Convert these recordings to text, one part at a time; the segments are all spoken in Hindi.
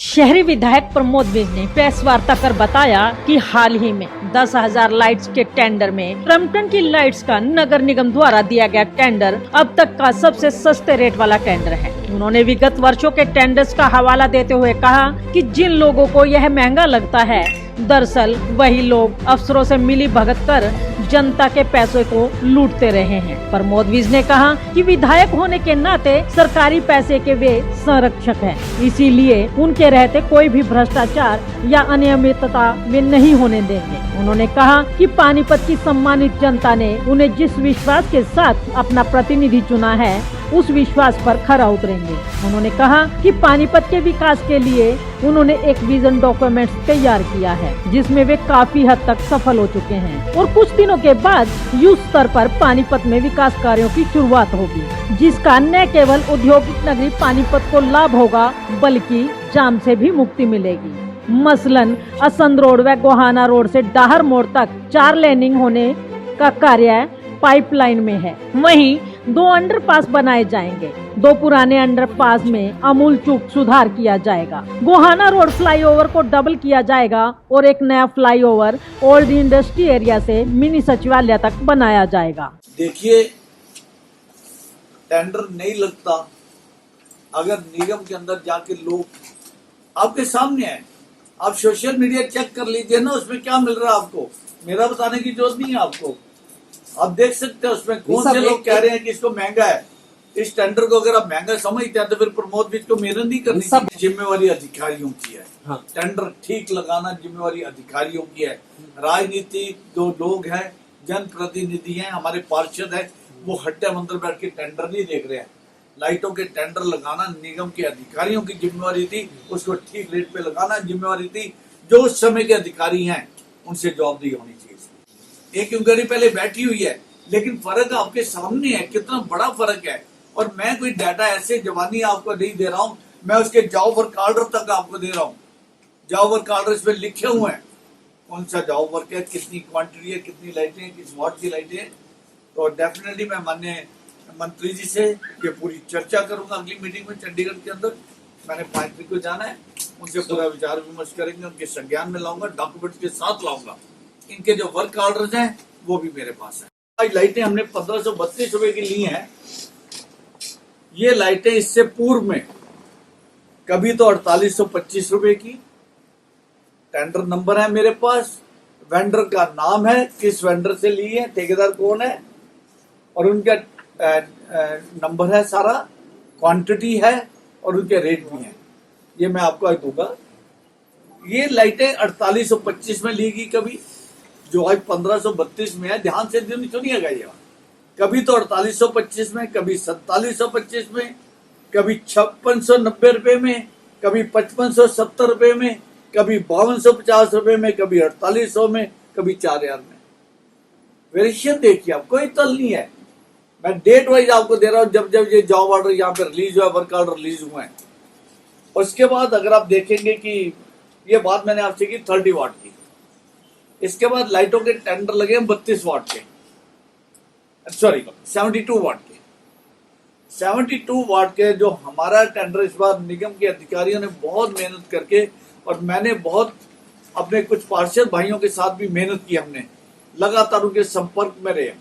शहरी विधायक प्रमोद विज ने प्रेस वार्ता कर बताया कि हाल ही में 10,000 लाइट्स के टेंडर में क्रम्पटन की लाइट्स का नगर निगम द्वारा दिया गया टेंडर अब तक का सबसे सस्ते रेट वाला टेंडर है। उन्होंने विगत वर्षों के टेंडर्स का हवाला देते हुए कहा कि जिन लोगों को यह महंगा लगता है, दरअसल वही लोग अफसरों से मिली भगत कर जनता के पैसों को लूटते रहे हैं। प्रमोद विज ने कहा कि विधायक होने के नाते सरकारी पैसे के वे संरक्षक हैं, इसीलिए उनके रहते कोई भी भ्रष्टाचार या अनियमितता वे नहीं होने देंगे। उन्होंने कहा कि पानीपत की सम्मानित जनता ने उन्हें जिस विश्वास के साथ अपना प्रतिनिधि चुना है, उस विश्वास पर खरा उतरेंगे। उन्होंने कहा कि पानीपत के विकास के लिए उन्होंने एक विजन डॉक्यूमेंट तैयार किया है, जिसमें वे काफी हद तक सफल हो चुके हैं और कुछ दिनों के बाद युद्ध स्तर पर पानीपत में विकास कार्यों की शुरुआत होगी, जिसका न केवल औद्योगिक नगरी पानीपत को लाभ होगा बल्कि जाम से भी मुक्ति मिलेगी। मसलन असंध रोड व गोहाना रोड से डाहर मोड़ तक 4 लेनिंग होने का कार्य पाइपलाइन में है। वहीं 2 अंडरपास बनाए जाएंगे। 2 पुराने अंडरपास में आमूल चूक सुधार किया जाएगा। गोहाना रोड फ्लाईओवर को डबल किया जाएगा और एक नया फ्लाईओवर ओल्ड इंडस्ट्री एरिया से मिनी सचिवालय तक बनाया जाएगा। देखिए, टेंडर नहीं लगता अगर निगम के अंदर जाके लोग आपके सामने है। आप सोशल मीडिया चेक कर लीजिए ना, उसमें क्या मिल रहा है आपको। मेरा बताने की जरूरत नहीं है आपको। आप देख सकते हैं उसमें कौन से लोग कह रहे हैं कि इसको महंगा है। इस टेंडर को अगर आप महंगा समझते हैं तो फिर प्रमोद विज को मेहनत नहीं करनी चाहिए। जिम्मेवारी अधिकारियों की है। हाँ। टेंडर ठीक लगाना जिम्मेवारी अधिकारियों की है। राजनीति जो लोग हैं, जनप्रतिनिधि हैं, हमारे पार्षद हैं, वो हट्टे मंदिर बैठ के टेंडर नहीं देख रहे हैं। लाइटों के टेंडर लगाना निगम के अधिकारियों की जिम्मेवारी थी, उसको ठीक रेट पे लगाना जिम्मेवारी थी। जो उस समय के अधिकारी हैं उनसे जवाबदेही होनी चाहिए। एक इंक्वायरी पहले बैठी हुई है, लेकिन फर्क आपके सामने है, कितना बड़ा फर्क है। और मैं कोई डाटा ऐसे जवानी आपको नहीं दे रहा हूं, मैं उसके जॉब वर्क ऑर्डर तक आपको दे रहा हूं। जॉब वर्क ऑर्डर इसमें लिखे हुए हैं, कौन सा जॉब वर्क है, कितनी क्वांटिटी है, कितनी लाइटें, किस वाट की लाइटें हैं। तो डेफिनेटली मैं माननीय मंत्री जी से ये पूरी चर्चा करूंगा अगली मीटिंग में चंडीगढ़ के अंदर। मैंने 5 तारीख को जाना है, उनसे पूरा विचार विमर्श करेंगे, उनके संज्ञान में लाऊंगा, डॉक्यूमेंट के साथ लाऊंगा। इनके जो वर्क ऑर्डर्स हैं वो भी मेरे पास है। आज लाइटें हमने 1532 रुपए की ली हैं। ये लाइटें इससे पूर्व में कभी तो 4825 रुपए की। टेंडर नंबर है मेरे पास, वेंडर का नाम है, किस वेंडर से ली है, ठेकेदार कौन है, और उनका नंबर है, सारा क्वांटिटी है और उनके रेट भी हैं। ये मैं आपको आज दूंगा। ये लाइटें 4825 में ली गई कभी, जो आज 1532 में है। ध्यान से सुनिएगा, ये कभी तो 4825 में, कभी 4725 में, कभी 5690 रुपए में, कभी 5570 रुपए में, कभी 5250 रुपए में, कभी 4800 में, कभी 4000 में। वेरिएशन देखिए आप, कोई तल नहीं है। मैं डेट वाइज आपको दे रहा हूं, जब जब ये जॉब ऑर्डर यहाँ पे रिलीज हुआ, वर्क ऑर्डर रिलीज हुआ है। उसके बाद अगर आप देखेंगे कि ये बात मैंने आपसे की 30 वाट की, इसके बाद लाइटों के टेंडर लगे 32 वाट के, सॉरी 72 वाट के। 72 वाट के जो हमारा टेंडर इस बार निगम के अधिकारियों ने बहुत मेहनत करके, और मैंने बहुत अपने कुछ पार्षद भाइयों के साथ भी मेहनत की, हमने लगातार उनके संपर्क में रहे,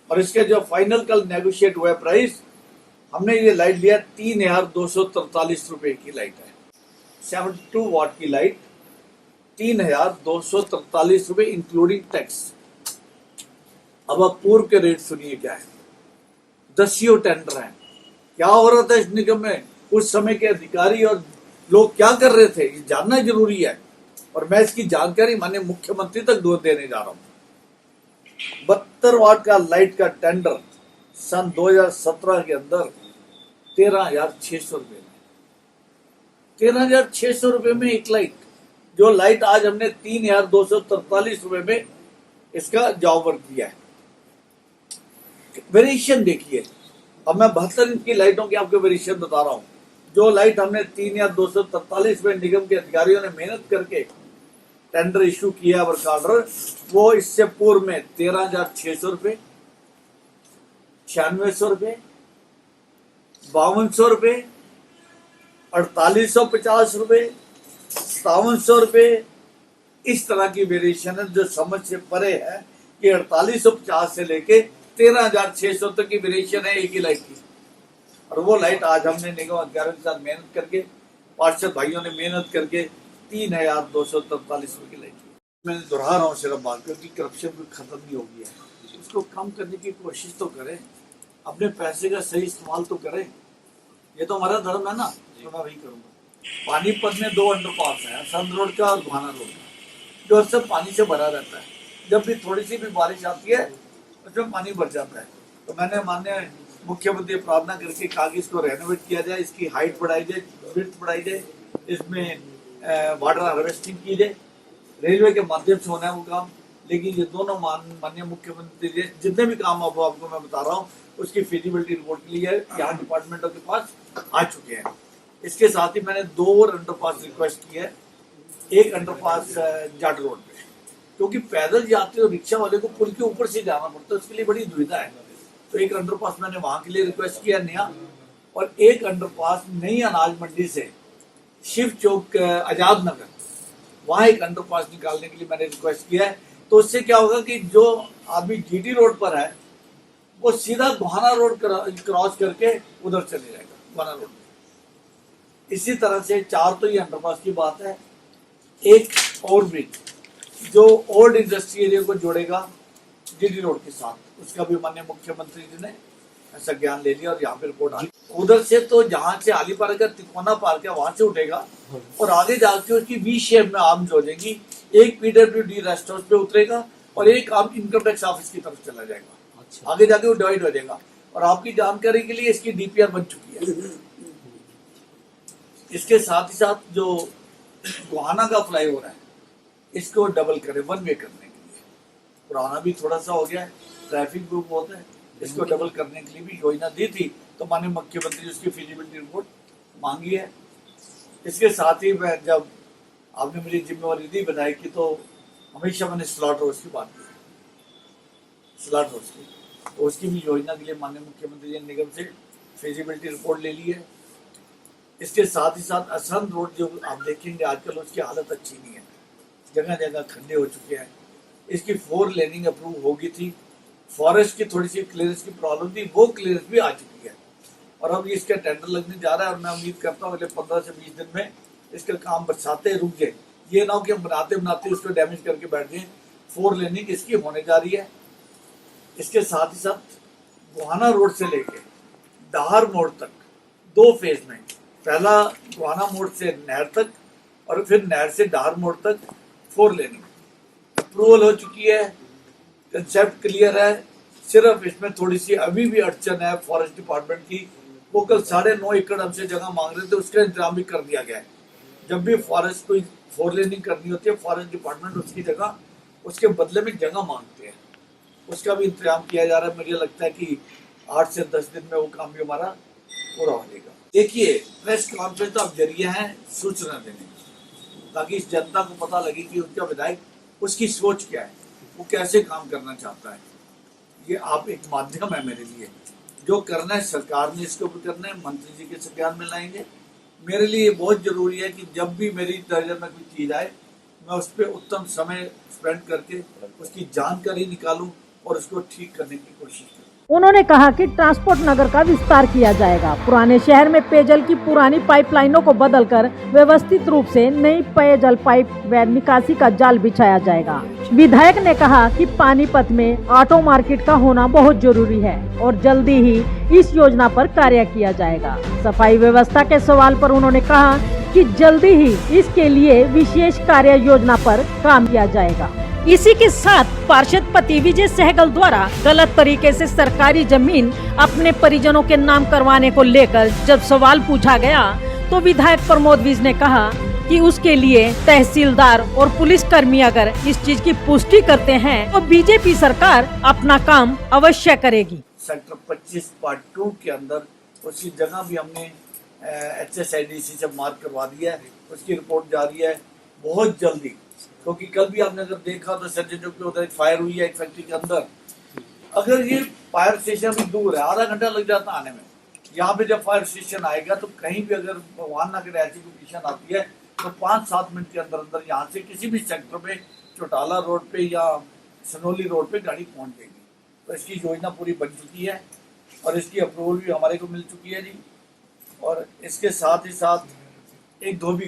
और इसके जो फाइनल कल नेगोशिएट हुआ प्राइस, हमने ये लाइट लिया 3243 रुपए की लाइट है। 72 वाट की लाइट 3243 रुपए इंक्लूडिंग टैक्स। अब आप पूर्व के रेट सुनिए क्या है। 10 टेंडर है। क्या हो रहा था इस निगम में, उस समय के अधिकारी और लोग क्या कर रहे थे, ये जानना जरूरी है। और मैं इसकी जानकारी माननीय मुख्यमंत्री तक देने जा रहा हूं। 72 वाट का लाइट का टेंडर सन 2017 के अंदर 13,600 रुपए में, 13,600 रुपए में एक लाइट। जो लाइट आज हमने 3,243 रुपए में इसका जॉब वर्क दिया है। वेरिएशन देखिए। अब मैं 72 इंच की लाइटों की आपको वेरिएशन बता रहा हूं। जो लाइट हमने 3,243 में निगम के अधिकारियों ने मेहनत करके टेंडर इश्यू किया, वर्क ऑर्डर, वो इससे पूर्व में 13,600 रुपए, 9600 रुपए, 5200 रुपए, 4850 रुपए, 5700 रुपये इस तरह की वेरिएशन है जो समझ से परे है कि 4850 से लेके 13600 तक की वेरिएशन है एक ही लाइट की। और वो लाइट आज हमने निगम अधिकारियों के साथ मेहनत करके, पार्षद भाइयों ने मेहनत करके 3243 रुपये की लाइट की। मैं दोहरा रहा हूँ सिर्फ बात, क्योंकि करप्शन भी खत्म नहीं हो गया है, उसको कम करने की कोशिश तो करें, अपने पैसे का सही इस्तेमाल तो करें। ये तो हमारा धर्म है ना, तो मैं वही करूँगा। पानीपत में 2 अंडरपास है, संत रोड का और गुहाना रोड का, जो अक्सर पानी से भरा रहता है। जब भी थोड़ी सी भी बारिश आती है उसमें पानी भर जाता है। तो मैंने माननीय मुख्यमंत्री प्रार्थना करके कहा कि इसको रेनोवेट किया जाए, इसकी हाइट बढ़ाई जाए, विड्थ बढ़ाई जाए, इसमें वाटर हार्वेस्टिंग की जाए। रेलवे के माध्यम से होना है वो काम, लेकिन ये दोनों माननीय मुख्यमंत्री जितने भी काम आपको मैं बता रहा हूँ उसकी फिजिबिलिटी रिपोर्ट के लिए यहाँ डिपार्टमेंटों के पास आ चुके हैं। इसके साथ ही मैंने 2 और अंडरपास रिक्वेस्ट की है। एक अंडरपास जाट रोड पे, क्योंकि पैदल जाते हो रिक्शा वाले को पुल के ऊपर से जाना पड़ता है, उसके लिए बड़ी दुविधा है। तो एक अंडरपास मैंने वहां के लिए रिक्वेस्ट किया नया, और एक अंडरपास नई अनाज मंडी से शिव चौक आजाद नगर, वहां एक अंडरपास निकालने के लिए मैंने रिक्वेस्ट किया है। तो उससे क्या होगा कि जो आदमी जीटी रोड पर है वो सीधा गुहाना रोड क्रॉस करके उधर चले जाएगा गुहाना रोड में। इसी तरह से 4 तो ये अंडरपास की बात है। एक और ब्रिज जो ओल्ड इंडस्ट्री एरिया को जोड़ेगा जीटी रोड के साथ, उसका भी माननीय मुख्यमंत्री जी ने संज्ञान ले लिया और यहाँ पे रिपोर्ट आ गई। उधर से तो जहाँ से आली पार्क का तिकोना पार्क है वहां से उठेगा और आगे जाके उसकी वी शेप में आर्म जोड़ेगी। एक पीडब्ल्यूडी रेस्ट हाउस पे उतरेगा और एक आर्म इनकम टैक्स ऑफिस की तरफ चला जाएगा। अच्छा। आगे जाके वो डिवाइड हो जाएगा। और आपकी जानकारी के लिए इसकी डीपीआर बन चुकी है। इसके साथ ही साथ जो गुहाना का फ्लाईओवर है इसको डबल करें, 1 वे करने के लिए। पुराना भी थोड़ा सा हो गया है, ट्रैफिक भी बहुत है, इसको डबल करने के लिए भी योजना दी थी, तो माननीय मुख्यमंत्री उसकी फिजिबिलिटी रिपोर्ट मांगी है। इसके साथ ही मैं जब आपने मुझे जिम्मेवारी दी विधायक की, तो हमेशा मैंने स्लॉट हाउस की बात की, स्लॉट हाउस की, तो उसकी भी योजना के लिए माननीय मुख्यमंत्री ने निगम से फिजिबिलिटी रिपोर्ट ले ली है। इसके साथ ही साथ असंत रोड जो आप देखेंगे आजकल उसकी हालत अच्छी नहीं है, जगह जगह खड्डे हो चुके हैं। इसकी 4 लेनिंग अप्रूव होगी थी। फॉरेस्ट की थोड़ी सी क्लियरेंस की प्रॉब्लम थी, वो क्लियरेंस भी आ चुकी है और अब इसका टेंडर लगने जा रहा है। और मैं उम्मीद करता हूँ अगले 15 से 20 दिन में इसका काम बरसाते रुक जाए। ये ना हो कि हम बनाते बनाते उसको डैमेज करके बैठ जाए। 4 लेनिंग इसकी होने जा रही है। इसके साथ ही साथ गुहाना रोड से लेके डाहर मोड़ तक 2 फेज में, पहला गुहाना मोड़ से नहर तक और फिर नहर से डाहर मोड़ तक 4 लेनिंग अप्रूवल हो चुकी है। कंसेप्ट क्लियर है। सिर्फ इसमें थोड़ी सी अभी भी अड़चन है फॉरेस्ट डिपार्टमेंट की। वो कल 9.5 एकड़ हमसे जगह मांग रहे थे, उसका इंतजाम भी कर दिया गया है। जब भी फॉरेस्ट कोई 4 लेनिंग करनी होती है, फॉरेस्ट डिपार्टमेंट उसकी जगह उसके बदले में जगह मांगते हैं, उसका भी इंतजाम किया जा रहा है। मुझे लगता है कि 8 से 10 दिन में वो काम भी हमारा पूरा हो जाएगा। देखिए, प्रेस कॉन्फ्रेंस तो अब जरिया है सूचना देने, ताकि इस जनता को पता लगे कि उनका विधायक उसकी सोच क्या है, वो कैसे काम करना चाहता है। ये आप एक माध्यम है मेरे लिए। जो करना है सरकार ने इसको भी करना है, मंत्री जी के संज्ञान में लाएंगे। मेरे लिए बहुत जरूरी है कि जब भी मेरी नजर में कोई चीज आए, मैं उस पर उत्तम समय स्पेंड करके उसकी जानकारी निकालूं और उसको ठीक करने की कोशिश करूं। उन्होंने कहा कि ट्रांसपोर्ट नगर का विस्तार किया जाएगा। पुराने शहर में पेयजल की पुरानी पाइपलाइनों को बदलकर व्यवस्थित रूप से नई पेयजल पाइप व निकासी का जाल बिछाया जाएगा। विधायक ने कहा कि पानीपत में ऑटो मार्केट का होना बहुत जरूरी है और जल्दी ही इस योजना पर कार्य किया जाएगा। सफाई व्यवस्था के सवाल पर उन्होंने कहा कि जल्दी ही इसके लिए विशेष कार्य योजना पर काम किया जाएगा। इसी के साथ पार्षद पति विजय सहगल द्वारा गलत तरीके से सरकारी जमीन अपने परिजनों के नाम करवाने को लेकर जब सवाल पूछा गया, तो विधायक प्रमोद विज ने कहा कि उसके लिए तहसीलदार और पुलिस कर्मी अगर इस चीज की पुष्टि करते हैं तो बीजेपी सरकार अपना काम अवश्य करेगी। सेक्टर 25 पार्ट 2 के अंदर उसकी जगह भी हमने HSIDC से मार्क करवा दिया है, उसकी रिपोर्ट जारी है बहुत जल्दी। क्योंकि कल भी आपने अगर देखा तो सर्जन चौक पे उधर एक फायर हुई है एक फैक्ट्री के अंदर। अगर ये फायर स्टेशन भी दूर है, आधा घंटा लग जाता आने में। यहाँ पे जब फायर स्टेशन आएगा तो कहीं भी अगर भगवान ना करे ऐसी कंडीशन आती है तो 5-7 मिनट के अंदर अंदर यहाँ से किसी भी सेक्टर में चौटाला रोड पे या सनोली रोड पे गाड़ी पहुँच जाएगी। तो इसकी योजना पूरी बन चुकी है और इसकी अप्रूवल भी हमारे को मिल चुकी है जी। और इसके साथ ही साथ एक धोबी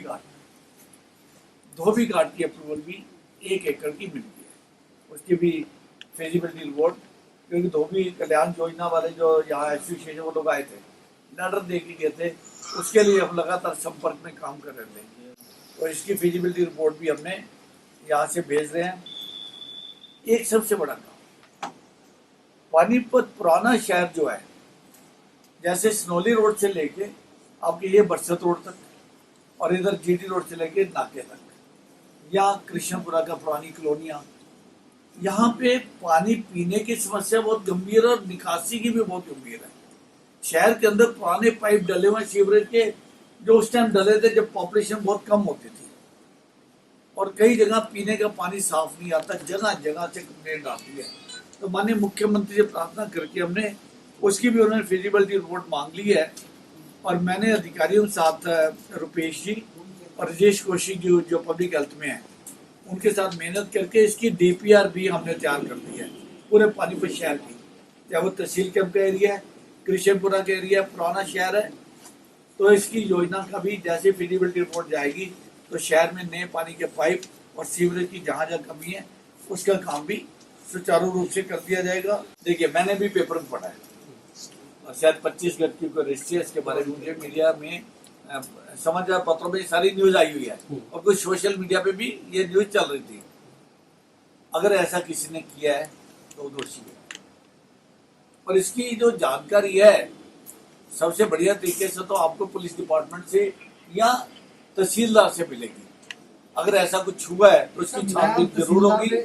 घाट की अप्रूवल भी 1 एकड़ की मिल गई है, उसकी भी फिजिबिलिटी रिपोर्ट, क्योंकि धोबी कल्याण योजना वाले जो यहाँ एसोसिएशन वो लोग आए थे, लेटर दे के गए थे, उसके लिए हम लगातार संपर्क में काम कर रहे थे। तो इसकी फिजिबिलिटी रिपोर्ट भी हमने यहाँ से भेज रहे हैं। एक सबसे बड़ा काम, पानीपत पुराना शहर जो है, जैसे सनोली रोड से लेके आपके ये बरसत रोड तक और इधर जीटी रोड से लेके नाके तक, या कृष्णपुरा का पुरानी कॉलोनियाँ, यहाँ पे पानी पीने की समस्या बहुत गंभीर है और निकासी की भी बहुत गंभीर है। शहर के अंदर पुराने पाइप डले हुए सीवरेज के, जो उस टाइम डले थे जब पॉपुलेशन बहुत कम होती थी, और कई जगह पीने का पानी साफ नहीं आता, जगह जगह से कंप्लेंट आती है। तो माननीय मुख्यमंत्री से प्रार्थना करके हमने उसकी भी उन्होंने फिजिबिलिटी रिपोर्ट मांग ली है। और मैंने अधिकारियों के साथ रुपेश जी और राजेश कौशिक जी जो पब्लिक हेल्थ में है, उनके साथ मेहनत करके इसकी डीपीआर भी हमने तैयार कर दी है पूरे पानीपत शहर की, चाहे वो तहसील कैंप का एरिया है, कृष्णपुरा का एरिया, पुराना शहर है। तो इसकी योजना का भी जैसे फिजिबिलिटी रिपोर्ट जाएगी तो शहर में नए पानी के पाइप और सीवरेज की जहाँ जहाँ कमी है उसका काम भी सुचारू रूप से कर दिया जाएगा। देखिए, मैंने भी पेपर में पढ़ा है और शायद 25 व्यक्तियों को रजिस्ट्री है, इसके बारे में मुझे मीडिया में समाचार पत्रों में सारी न्यूज आई हुई है और कुछ सोशल मीडिया पे भी ये न्यूज चल रही थी। अगर ऐसा किसी ने किया है तो दोषी है, और इसकी जो जानकारी है सबसे बढ़िया तरीके से तो आपको पुलिस डिपार्टमेंट से या तहसीलदार से मिलेगी। अगर ऐसा कुछ हुआ है तो उसकी छानबीन जरूर होगी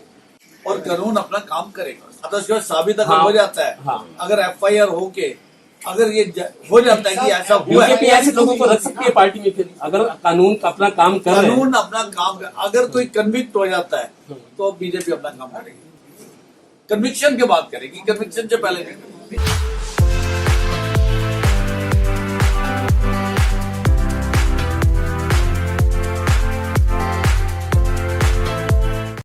और कानून अपना काम करेगा। तो उसके साबित अगर हो जाता है, अगर एफआईआर होके अगर ये हो जाता है कि ऐसा हुआ है, ऐसे लोगों को रख सकती है पार्टी में। फिर अगर कानून अपना काम कर रहे हैं, कानून अपना काम कर, अगर कोई कन्विक्ट हो जाता है तो बीजेपी अपना काम करेगी, कन्विक्शन के बाद करेगी, कन्विक्शन से पहले नहीं करेगी।